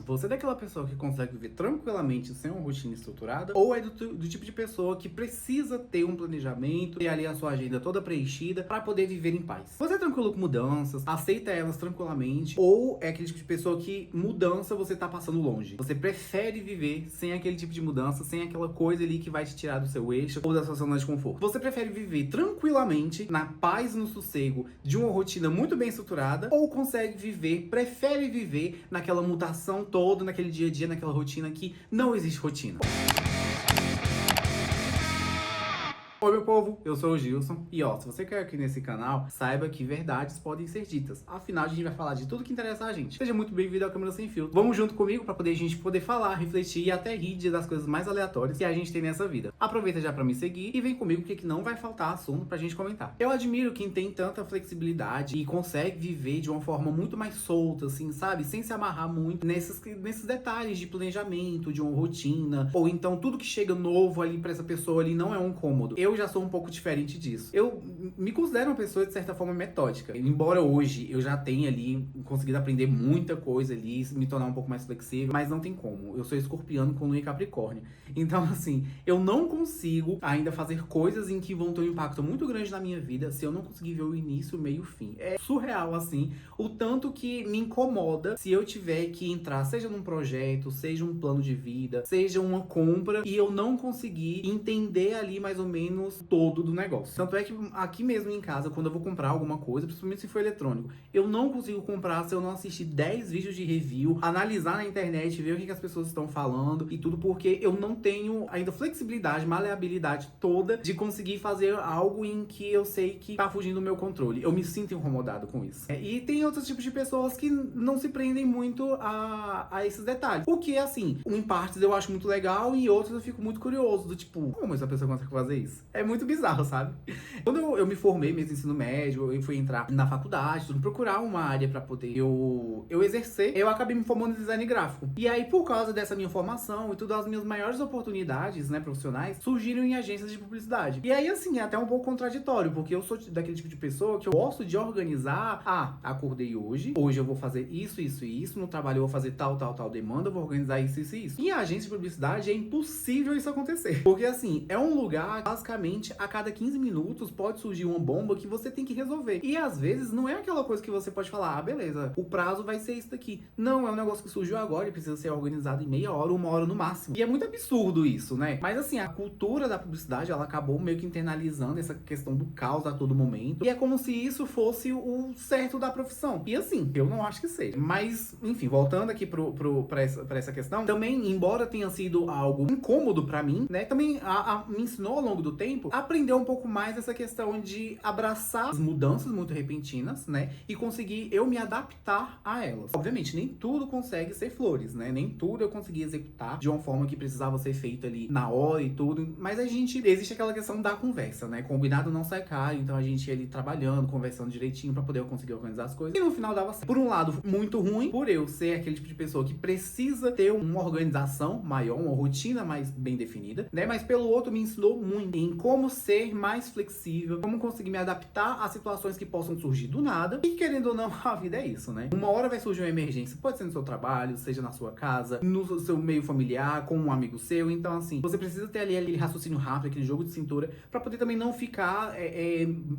Você é daquela pessoa que consegue viver tranquilamente sem uma rotina estruturada? Ou é do tipo de pessoa que precisa ter um planejamento, ter ali a sua agenda toda preenchida para poder viver em paz? Você é tranquilo com mudanças, aceita elas tranquilamente? Ou é aquele tipo de pessoa que mudança você tá passando longe? Você prefere viver sem aquele tipo de mudança, sem aquela coisa ali que vai te tirar do seu eixo ou da sua zona de conforto? Você prefere viver tranquilamente, na paz e no sossego de uma rotina muito bem estruturada? Ou consegue viver, prefere viver naquela mutação toda, naquele dia a dia, naquela rotina que não existe rotina? Oi meu povo, eu sou o Gilson e ó, se você quer aqui nesse canal, saiba que verdades podem ser ditas. Afinal, a gente vai falar de tudo que interessa a gente. Seja muito bem-vindo ao Câmera Sem Filtro. Vamos junto comigo pra a gente poder falar, refletir e até rir das coisas mais aleatórias que a gente tem nessa vida. Aproveita já pra me seguir e vem comigo porque não vai faltar assunto pra gente comentar. Eu admiro quem tem tanta flexibilidade e consegue viver de uma forma muito mais solta, assim, sabe? Sem se amarrar muito nesses detalhes de planejamento, de uma rotina, ou então tudo que chega novo ali pra essa pessoa ali não é um cômodo. Eu já sou um pouco diferente disso. Eu me considero uma pessoa, de certa forma, metódica. Embora hoje eu já tenha ali conseguido aprender muita coisa ali, me tornar um pouco mais flexível, mas não tem como. Eu sou escorpiano com lua em Capricórnio. Então, assim, eu não consigo ainda fazer coisas em que vão ter um impacto muito grande na minha vida se eu não conseguir ver o início, o meio e o fim. É surreal, assim, o tanto que me incomoda se eu tiver que entrar, seja num projeto, seja um plano de vida, seja uma compra, e eu não conseguir entender ali mais ou menos todo do negócio. Tanto é que aqui mesmo em casa, quando eu vou comprar alguma coisa, principalmente se for eletrônico, eu não consigo comprar se eu não assistir 10 vídeos de review, analisar na internet, ver o que as pessoas estão falando e tudo, porque eu não tenho ainda flexibilidade, maleabilidade toda de conseguir fazer algo em que eu sei que tá fugindo do meu controle. Eu me sinto incomodado com isso. E tem outros tipos de pessoas que não se prendem muito a esses detalhes. O que, assim, em partes eu acho muito legal e em outros eu fico muito curioso, do tipo, como essa pessoa consegue fazer isso? É muito bizarro, sabe? Quando eu me formei mesmo no ensino médio, eu fui entrar na faculdade, tudo, procurar uma área pra poder eu exercer, eu acabei me formando em design gráfico. E aí, por causa dessa minha formação e tudo, as minhas maiores oportunidades, né, profissionais, surgiram em agências de publicidade. E aí, assim, é até um pouco contraditório, porque eu sou daquele tipo de pessoa que eu gosto de organizar. Acordei hoje eu vou fazer isso, isso e isso, no trabalho eu vou fazer tal demanda, eu vou organizar isso, isso e isso. Em agência de publicidade é impossível isso acontecer. Porque, assim, é um lugar, basicamente, a cada 15 minutos pode surgir uma bomba que você tem que resolver. E às vezes não é aquela coisa que você pode falar, beleza, o prazo vai ser isso daqui. Não, é um negócio que surgiu agora e precisa ser organizado em meia hora, 1 hora no máximo. E é muito absurdo isso, né? Mas assim, a cultura da publicidade, ela acabou meio que internalizando essa questão do caos a todo momento. E é como se isso fosse o certo da profissão. E assim, eu não acho que seja. Mas, enfim, voltando aqui pra essa questão, também, embora tenha sido algo incômodo pra mim, né? Também me ensinou ao longo do tempo a aprender um pouco mais essa questão de abraçar as mudanças muito repentinas, né? E conseguir eu me adaptar a elas. Obviamente, nem tudo consegue ser flores, né? Nem tudo eu consegui executar de uma forma que precisava ser feito ali na hora e tudo. Mas existe aquela questão da conversa, né? Combinado não sai caro, então a gente ia ali trabalhando, conversando direitinho pra poder conseguir organizar as coisas. E no final dava certo. Por um lado, muito ruim, por eu ser aquele tipo de pessoa que precisa ter uma organização maior, uma rotina mais bem definida, né? Mas pelo outro, me ensinou muito em como ser mais flexível, como conseguir me adaptar a situações que possam surgir do nada. E querendo ou não, a vida é isso, né? Uma hora vai surgir uma emergência, pode ser no seu trabalho, seja na sua casa, no seu meio familiar, com um amigo seu. Então, assim, você precisa ter ali aquele raciocínio rápido, aquele jogo de cintura, pra poder também não ficar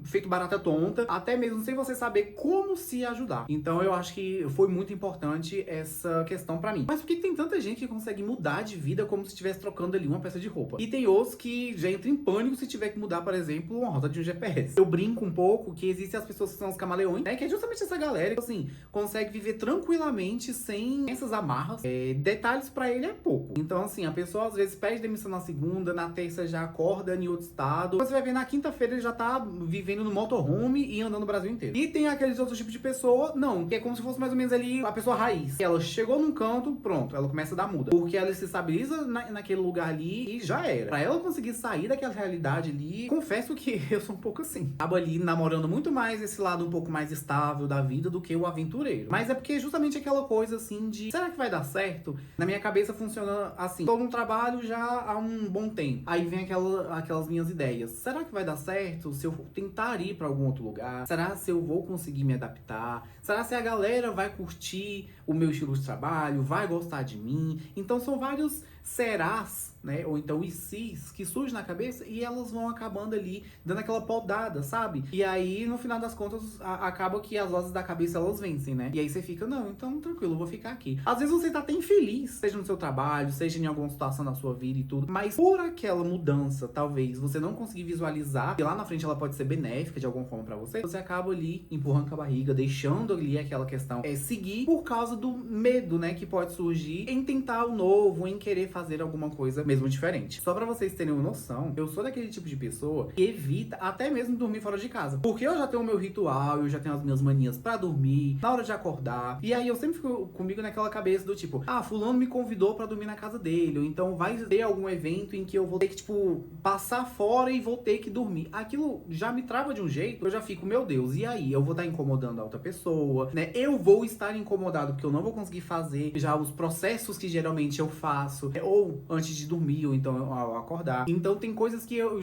feito barata tonta, até mesmo sem você saber como se ajudar. Então, eu acho que foi muito importante essa questão pra mim. Mas por que tem tanta gente que consegue mudar de vida como se estivesse trocando ali uma peça de roupa? E tem outros que já entram em pânico se tiver que mudar, por exemplo, uma rota de um GPS. Eu brinco um pouco que existem as pessoas que são os camaleões, né? Que é justamente essa galera que, assim, consegue viver tranquilamente sem essas amarras. Detalhes pra ele é pouco. Então, assim, a pessoa às vezes pede demissão na segunda, na terça já acorda em outro estado. Você vai ver na quinta-feira ele já tá vivendo no motorhome e andando no Brasil inteiro. E tem aqueles outros tipos de pessoa, não, que é como se fosse mais ou menos ali a pessoa raiz. Ela chegou num canto, pronto, ela começa a dar muda. Porque ela se estabiliza naquele lugar ali e já era. Pra ela conseguir sair daquela realidade realidade ali, confesso que eu sou um pouco assim. Acabo ali namorando muito mais esse lado um pouco mais estável da vida do que o aventureiro. Mas é porque justamente aquela coisa assim de, será que vai dar certo? Na minha cabeça funciona assim, tô num trabalho já há um bom tempo. Aí vem aquelas minhas ideias. Será que vai dar certo se eu tentar ir pra algum outro lugar? Será se eu vou conseguir me adaptar? Será se a galera vai curtir o meu estilo de trabalho? Vai gostar de mim? Então são vários serás, né? Ou então e se's que surgem na cabeça e elas vão acabando ali, dando aquela podada, sabe? E aí, no final das contas, acaba que as vozes da cabeça, elas vencem, né? E aí você fica, não, então tranquilo, eu vou ficar aqui. Às vezes você tá até infeliz, seja no seu trabalho, seja em alguma situação da sua vida e tudo, mas por aquela mudança, talvez, você não conseguir visualizar, que lá na frente ela pode ser benéfica de alguma forma pra você, você acaba ali empurrando com a barriga, deixando ali aquela questão seguir por causa do medo, né, que pode surgir em tentar o novo, em querer fazer alguma coisa mesmo diferente. Só pra vocês terem uma noção, eu sou daquele tipo de pessoa que evita até mesmo dormir fora de casa. Porque eu já tenho o meu ritual, eu já tenho as minhas manias pra dormir, na hora de acordar. E aí eu sempre fico comigo naquela cabeça do tipo, fulano me convidou pra dormir na casa dele, ou então vai ter algum evento em que eu vou ter que, tipo, passar fora e vou ter que dormir. Aquilo já me trava de um jeito, eu já fico, meu Deus, e aí? Eu vou estar incomodando a outra pessoa, né? Eu vou estar incomodado porque eu não vou conseguir fazer já os processos que geralmente eu faço, ou antes de dormir, ou então ao acordar. Então tem coisas que eu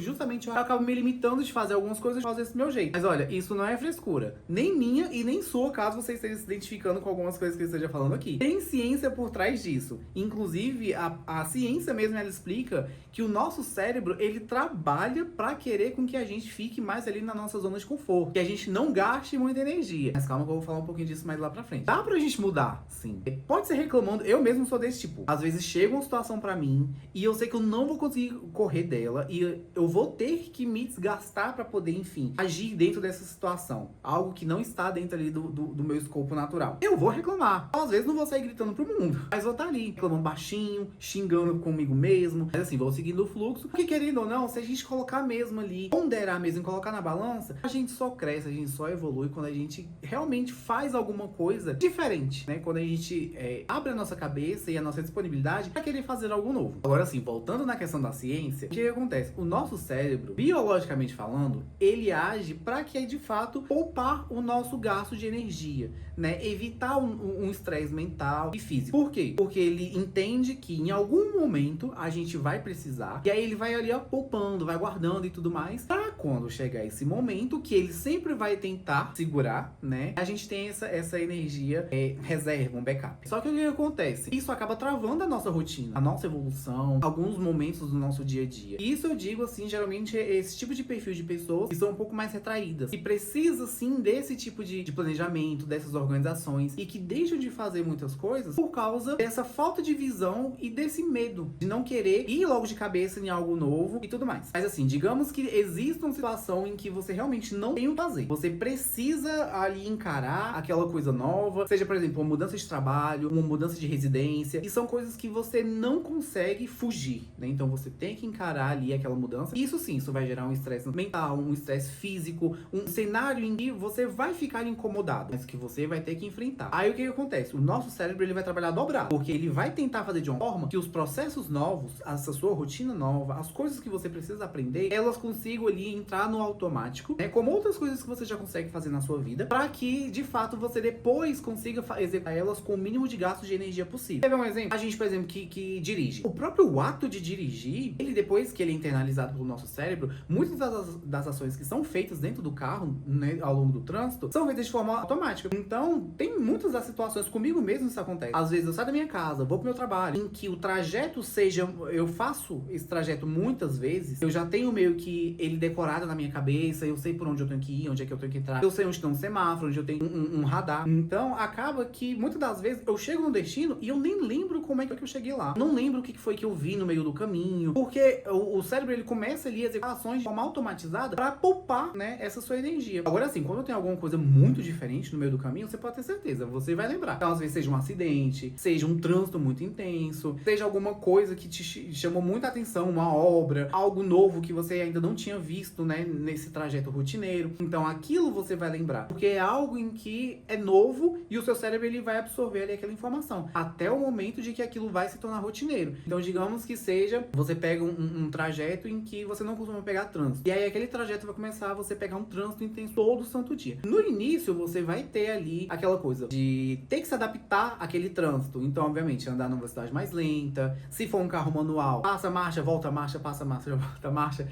acabo me limitando de fazer algumas coisas, de fazer desse meu jeito. Mas olha, isso não é frescura. Nem minha e nem sua, caso você esteja se identificando com algumas coisas que eu esteja falando aqui. Tem ciência por trás disso. Inclusive, a ciência mesmo, ela explica que o nosso cérebro, ele trabalha pra querer com que a gente fique mais ali na nossa zona de conforto. Que a gente não gaste muita energia. Mas calma que eu vou falar um pouquinho disso mais lá pra frente. Dá pra gente mudar? Sim. Pode ser reclamando. Eu mesmo sou desse tipo. Às vezes chega uma situação pra mim e eu sei que eu não vou conseguir correr dela e eu vou ter que me desgastar pra poder, enfim, agir dentro dessa situação. Algo que não está dentro ali do meu escopo natural. Eu vou reclamar. Às vezes não vou sair gritando pro mundo, mas vou estar ali, reclamando baixinho, xingando comigo mesmo. Mas assim, vou seguindo o fluxo. Porque querendo ou não, se a gente colocar mesmo ali, ponderar mesmo, colocar na balança, a gente só cresce, a gente só evolui quando a gente realmente faz alguma coisa diferente, né? Quando a gente abre a nossa cabeça e a nossa disponibilidade pra querer fazer algo novo. Agora assim, voltando na questão da ciência, o que acontece? O nosso cérebro, biologicamente falando, ele age pra que de fato poupar o nosso gasto de energia, né? Evitar um estresse mental e físico. Por quê? Porque ele entende que em algum momento a gente vai precisar, e aí ele vai ali poupando, vai guardando e tudo mais, pra quando chegar esse momento, que ele sempre vai tentar segurar, né? A gente tem essa energia reserva, um backup. Só que o que acontece? Isso acaba travando a nossa rotina, a nossa evolução, alguns momentos do nosso dia a dia. E isso eu digo assim, geralmente é esse tipo de perfil de pessoas que são um pouco mais retraídas, e precisa sim desse tipo de planejamento, dessas organizações, e que deixam de fazer muitas coisas por causa dessa falta de visão e desse medo de não querer ir logo de cabeça em algo novo e tudo mais. Mas assim, digamos que exista uma situação em que você realmente não tem o que fazer. Você precisa ali encarar aquela coisa nova, seja, por exemplo, uma mudança de trabalho, uma mudança de residência, e são coisas que você não consegue fugir, né? Então você tem que encarar ali aquela mudança. E isso sim, isso vai gerar um estresse mental, um estresse físico, um cenário em que você vai ficar incomodado, mas que você vai ter que enfrentar. Aí o que acontece? O nosso cérebro, ele vai trabalhar dobrado, porque ele vai tentar fazer de uma forma que os processos novos, essa sua rotina nova, as coisas que você precisa aprender, elas consigam ali entrar no automático, né? Como outras coisas que você já consegue fazer na sua vida, para que de fato você depois consiga executar elas com o mínimo de gasto de energia possível. Quer ver um exemplo? A gente, por exemplo, que dirige. O próprio ato de dirigir, ele depois que ele é internalizado pelo nosso cérebro, muitas das ações que são feitas dentro do carro, né, ao longo do trânsito, são feitas de forma automática. Então, tem muitas das situações, comigo mesmo isso acontece. Às vezes eu saio da minha casa, vou pro meu trabalho, em que o trajeto seja, eu faço esse trajeto muitas vezes, eu já tenho meio que ele decorado na minha cabeça, eu sei por onde eu tenho que ir, onde é que eu tenho que entrar, eu sei onde tem um semáforo, onde eu tenho um radar. Então, acaba que muitas das vezes eu chego no destino e eu nem lembro como é que eu cheguei lá. Não lembro o que foi que eu vi no meio do caminho, porque o cérebro, ele começa ali a executar ações de forma automatizada pra poupar, né, essa sua energia. Agora, assim, quando tem alguma coisa muito diferente no meio do caminho, você pode ter certeza, você vai lembrar. Então, às vezes, seja um acidente, seja um trânsito muito intenso, seja alguma coisa que te chamou muita atenção, uma obra, algo novo que você ainda não tinha visto, né, nesse trajeto rotineiro. Então, aquilo você vai lembrar, porque é algo em que é novo e o seu cérebro, ele vai absorver ali aquela informação, até o momento de que aquilo vai se tornar rotineiro. Então, digamos que seja, você pega um trajeto em que você não costuma pegar trânsito. E aí aquele trajeto vai começar a você pegar um trânsito intenso todo santo dia. No início, você vai ter ali aquela coisa de ter que se adaptar àquele trânsito. Então, obviamente, andar numa velocidade mais lenta. Se for um carro manual, passa marcha, volta marcha, passa marcha, volta marcha.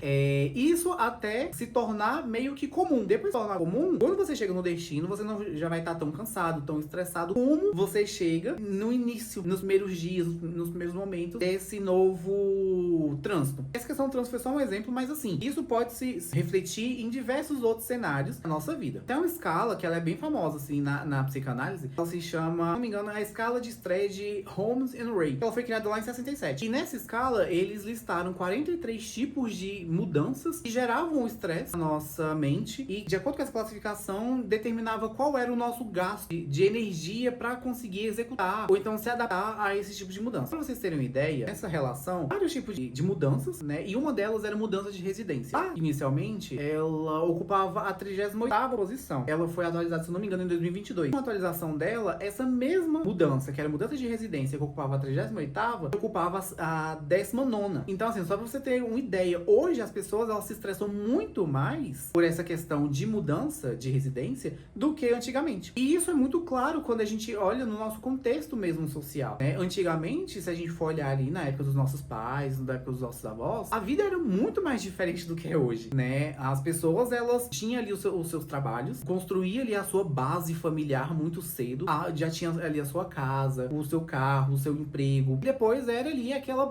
Isso até se tornar meio que comum. Depois de se tornar comum, quando você chega no destino, você não já vai estar tão cansado, tão estressado como você chega no início, nos primeiros dias, nos primeiros momentos desse novo trânsito. Essa questão do trânsito foi só um exemplo, mas assim, isso pode se refletir em diversos outros cenários da nossa vida. Tem uma escala que ela é bem famosa, assim, na psicanálise. Ela se chama, se não me engano, a escala de estresse de Holmes and Ray. Ela foi criada lá em 67. E nessa escala, eles listaram 43 tipos de mudanças que geravam estresse na nossa mente. E, de acordo com essa classificação, determinava qual era o nosso gasto de energia para conseguir executar ou então se adaptar a esse tipo de mudança. Para vocês terem uma ideia, nessa relação, vários tipos de mudanças, né? E uma delas era mudança de residência. Inicialmente, ela ocupava a 38ª posição. Ela foi atualizada, se não me engano, em 2022. Com a atualização dela, essa mesma mudança, que era mudança de residência, que ocupava a 38ª, ocupava a 19ª. Então, assim, só pra você ter uma ideia, hoje as pessoas, elas se estressam muito mais por essa questão de mudança de residência do que antigamente. E isso é muito claro quando a gente olha no nosso contexto mesmo social, né? Antigamente, se a gente for olhar ali na época dos nossos pais, na época dos nossos avós, a vida era muito mais diferente do que é hoje, né? As pessoas, elas tinham ali os seus trabalhos, construíam ali a sua base familiar muito cedo, já tinha ali a sua casa, o seu carro, o seu emprego. E depois era ali aquela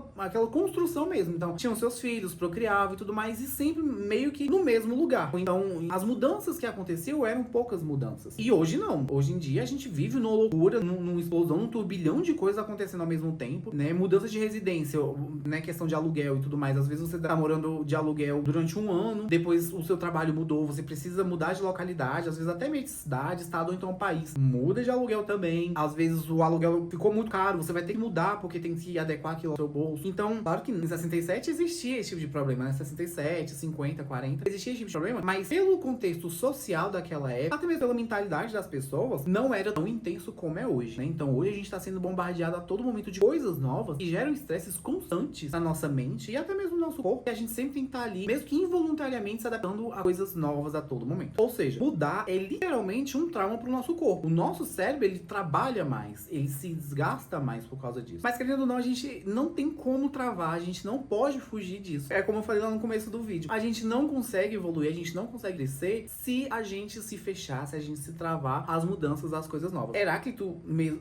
construção mesmo. Então, tinham seus filhos, procriavam e tudo mais, e sempre meio que no mesmo lugar. Então, as mudanças que aconteciam eram poucas mudanças. E hoje não. Hoje em dia, a gente vive numa loucura, numa explosão, num turbilhão de coisas acontecendo ao mesmo tempo, né? Mudança de residência, né? Questão de aluguel e tudo mais. Às vezes você tá morando de aluguel durante um ano, depois o seu trabalho mudou, você precisa mudar de localidade, às vezes até meio de cidade, estado ou então um país. Muda de aluguel também. Às vezes o aluguel ficou muito caro, você vai ter que mudar porque tem que se adequar aquilo ao seu bolso. Então, claro que em 67 existia esse tipo de problema, né? 67, 50, 40, existia esse tipo de problema, mas pelo contexto social daquela época, até mesmo pela mentalidade das pessoas, não era tão intenso como é hoje, né? Então, hoje a gente tá sendo bombardeado a todo momento de coisas novas que geram estresses constantes na nossa mente e até mesmo no nosso corpo, e a gente sempre tem que estar ali, mesmo que involuntariamente, se adaptando a coisas novas a todo momento. Ou seja, mudar é literalmente um trauma pro nosso corpo. O nosso cérebro, ele trabalha mais, ele se desgasta mais por causa disso. Mas, querendo ou não, a gente não tem como travar, a gente não pode fugir disso. É como eu falei lá no começo do vídeo, a gente não consegue evoluir, a gente não consegue crescer se a gente se fechar, se a gente se travar às mudanças, às coisas novas. Heráclito,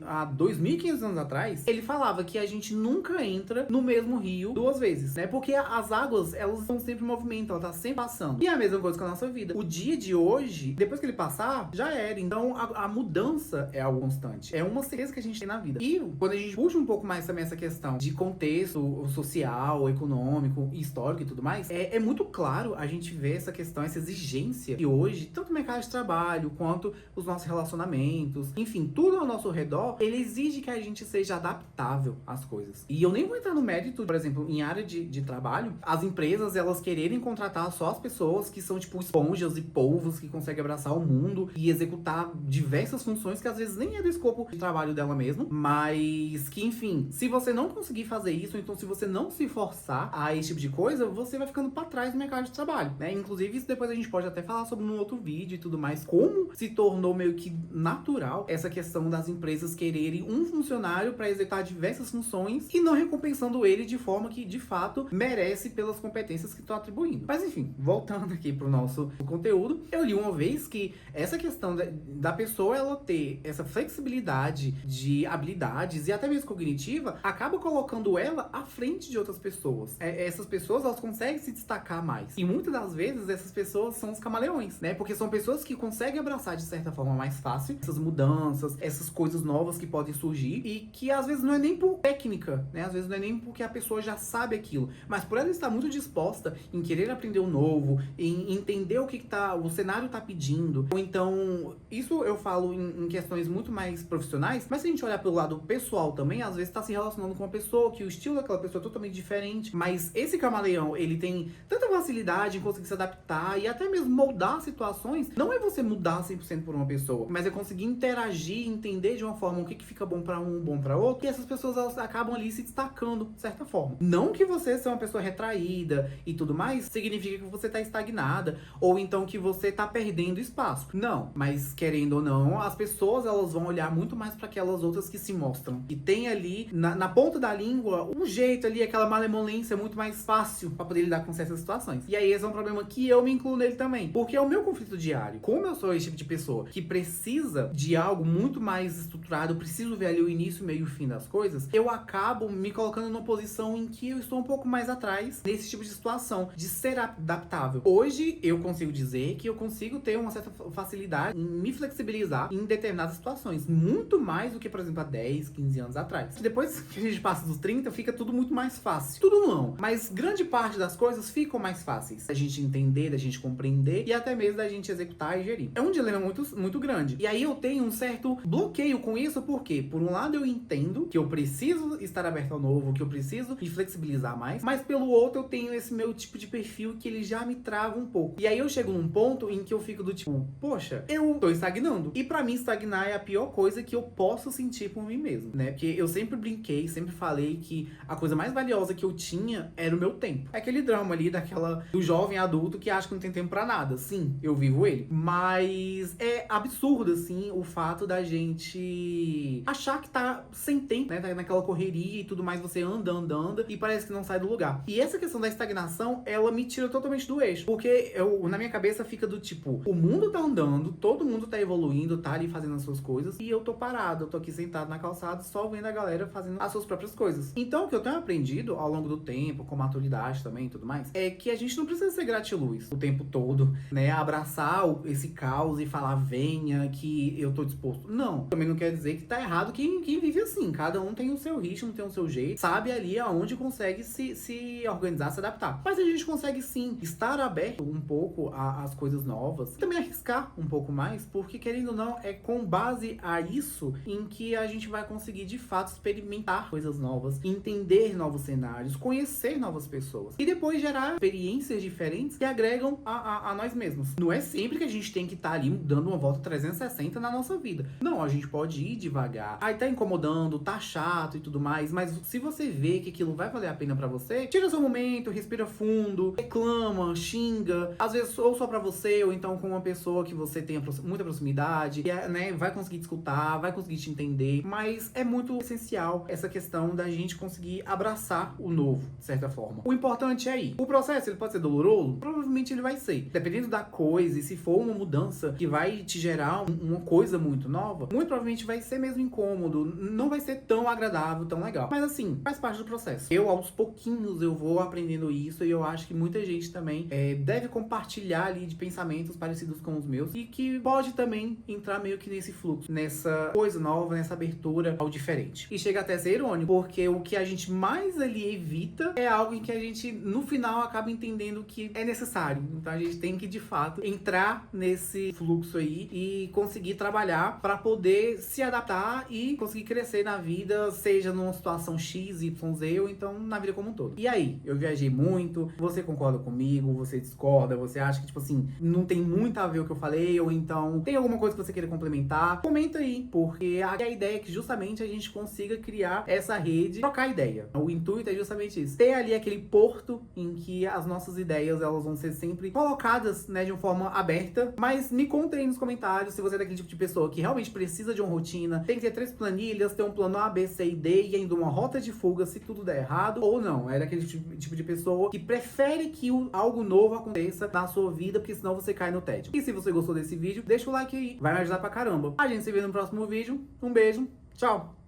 há 2.500 anos atrás, ele falava que a gente nunca entra no mesmo rio duas vezes, né? Porque as águas, elas estão sempre em movimento, ela tá sempre passando. E é a mesma coisa com a nossa vida. O dia de hoje, depois que ele passar, já era. Então, a mudança é algo constante. É uma certeza que a gente tem na vida. E quando a gente puxa um pouco mais também essa questão de contexto social, econômico, histórico e tudo mais, é muito claro a gente ver essa questão, essa exigência que hoje, tanto o mercado de trabalho, quanto os nossos relacionamentos, enfim, tudo ao nosso redor, ele exige que a gente seja adaptável às coisas. E eu nem vou entrar no mérito, por exemplo, em área de trabalho, as empresas, elas quererem contratar só as pessoas que são, tipo, esponjas e polvos que conseguem abraçar o mundo e executar diversas funções que às vezes nem é do escopo de trabalho dela mesmo, mas que, enfim, se você não conseguir fazer isso, então se você não se forçar a esse tipo de coisa, você vai ficando pra trás no mercado de trabalho, né? Inclusive, isso depois a gente pode até falar sobre num outro vídeo e tudo mais, como se tornou meio que natural essa questão das empresas quererem um funcionário para executar diversas funções e não recompensando ele de forma que, de fato, merece pelas competências que estão atribuindo. Mas, enfim, voltando aqui pro nosso conteúdo, eu li uma vez que essa questão da pessoa, ela ter essa flexibilidade de habilidades e até mesmo cognitiva, acaba colocando ela à frente de outras pessoas. Essas pessoas, elas conseguem se destacar mais. E muitas das vezes, essas pessoas são os camaleões, né? Porque são pessoas que conseguem abraçar de certa forma mais fácil essas mudanças, essas coisas novas que podem surgir e que às vezes não é nem por técnica, né? Às vezes não é nem porque a pessoa já sabe aquilo, mas por ela estar muito disposta em querer aprender o novo, em entender o que o cenário tá pedindo. Ou então, isso eu falo em questões muito mais profissionais, mas se a gente olhar pelo lado pessoal também, às vezes tá se relacionando com uma pessoa que o estilo daquela pessoa é totalmente diferente, mas esse camaleão, ele tem tanta facilidade em conseguir se adaptar e até mesmo moldar situações. Não é você mudar 100% por uma pessoa, mas é conseguir interagir, entender de uma forma o que fica bom pra um, bom pra outro, e essas pessoas, elas acabam ali se destacando de certa forma. Não que você seja uma pessoa retraída, vida e tudo mais, significa que você tá estagnada, ou então que você tá perdendo espaço. Não, mas querendo ou não, as pessoas elas vão olhar muito mais para aquelas outras que se mostram, que tem ali na ponta da língua um jeito ali, aquela malemolência muito mais fácil para poder lidar com certas situações. E aí esse é um problema que eu me incluo nele também, porque é o meu conflito diário. Como eu sou esse tipo de pessoa que precisa de algo muito mais estruturado, eu preciso ver ali o início, meio e o fim das coisas, eu acabo me colocando numa posição em que eu estou um pouco mais atrás nesse tipo de situação, de ser adaptável. Hoje eu consigo dizer que eu consigo ter uma certa facilidade em me flexibilizar em determinadas situações, muito mais do que, por exemplo, há 10, 15 anos atrás. Depois que a gente passa dos 30, fica tudo muito mais fácil. Tudo não, mas grande parte das coisas ficam mais fáceis da gente entender, da gente compreender e até mesmo da gente executar e gerir. É um dilema muito grande. E aí eu tenho um certo bloqueio com isso, porque por um lado eu entendo que eu preciso estar aberto ao novo, que eu preciso me flexibilizar mais, mas pelo outro eu tenho esse meu tipo de perfil que ele já me trava um pouco. E aí eu chego num ponto em que eu fico do tipo, poxa, eu tô estagnando. E pra mim estagnar é a pior coisa que eu posso sentir por mim mesmo, né? Porque eu sempre brinquei, sempre falei que a coisa mais valiosa que eu tinha era o meu tempo. É aquele drama ali do jovem adulto que acha que não tem tempo pra nada. Sim, eu vivo ele. Mas é absurdo, assim, o fato da gente achar que tá sem tempo, né? Tá naquela correria e tudo mais, você anda e parece que não sai do lugar. E essa questão da estagnação, ela me tira totalmente do eixo. Porque na minha cabeça fica do tipo, o mundo tá andando, todo mundo tá evoluindo, tá ali fazendo as suas coisas, e eu tô parado, eu tô aqui sentado na calçada, só vendo a galera fazendo as suas próprias coisas. Então, o que eu tenho aprendido ao longo do tempo, com maturidade também e tudo mais, é que a gente não precisa ser gratiluz o tempo todo, né? Abraçar esse caos e falar, venha, que eu tô disposto. Não. Também não quer dizer que tá errado quem vive assim. Cada um tem o seu ritmo, tem o seu jeito, sabe ali aonde consegue se organizar, se adaptar. Mas a gente consegue sim estar aberto um pouco às coisas novas, também arriscar um pouco mais, porque querendo ou não, é com base a isso em que a gente vai conseguir de fato experimentar coisas novas, entender novos cenários, conhecer novas pessoas e depois gerar experiências diferentes que agregam a nós mesmos. Não é sempre que a gente tem que estar ali dando uma volta 360 na nossa vida. Não, a gente pode ir devagar. Aí tá incomodando, tá chato e tudo mais, mas se você vê que aquilo vai valer a pena pra você, tira seu momento, respira fundo, reclama, xinga, às vezes ou só pra você, ou então com uma pessoa que você tenha muita proximidade, que né, vai conseguir te escutar, vai conseguir te entender, mas é muito essencial essa questão da gente conseguir abraçar o novo, de certa forma. O importante é ir. O processo, ele pode ser doloroso? Provavelmente ele vai ser. Dependendo da coisa, e se for uma mudança que vai te gerar uma coisa muito nova, muito provavelmente vai ser mesmo incômodo, não vai ser tão agradável, tão legal. Mas assim, faz parte do processo. Eu, aos pouquinhos, eu vou aprendendo isso, e eu acho que muita gente também deve compartilhar ali de pensamentos parecidos com os meus, e que pode também entrar meio que nesse fluxo, nessa coisa nova, nessa abertura ao diferente. E chega até a ser irônico, porque o que a gente mais ali evita é algo em que a gente, no final, acaba entendendo que é necessário. Então a gente tem que, de fato, entrar nesse fluxo aí e conseguir trabalhar para poder se adaptar e conseguir crescer na vida, seja numa situação X, Y, Z, ou então na vida como um todo. E aí, eu viajei muito, você concorda comigo, você discorda, você acha que, tipo assim, não tem muito a ver o que eu falei, ou então tem alguma coisa que você queira complementar? Comenta aí, porque a ideia é que justamente a gente consiga criar essa rede, trocar ideia. O intuito é justamente isso, ter ali aquele porto em que as nossas ideias, elas vão ser sempre colocadas, né, de uma forma aberta, mas me conta aí nos comentários se você é daquele tipo de pessoa que realmente precisa de uma rotina, tem que ter 3 planilhas, ter um plano A, B, C e D e ainda uma rota de fuga se tudo der errado, ou não, é daquele tipo de pessoa que prefere que algo novo aconteça na sua vida, porque senão você cai no tédio. E se você gostou desse vídeo, deixa o like aí, vai me ajudar pra caramba. A gente se vê no próximo vídeo, um beijo, tchau!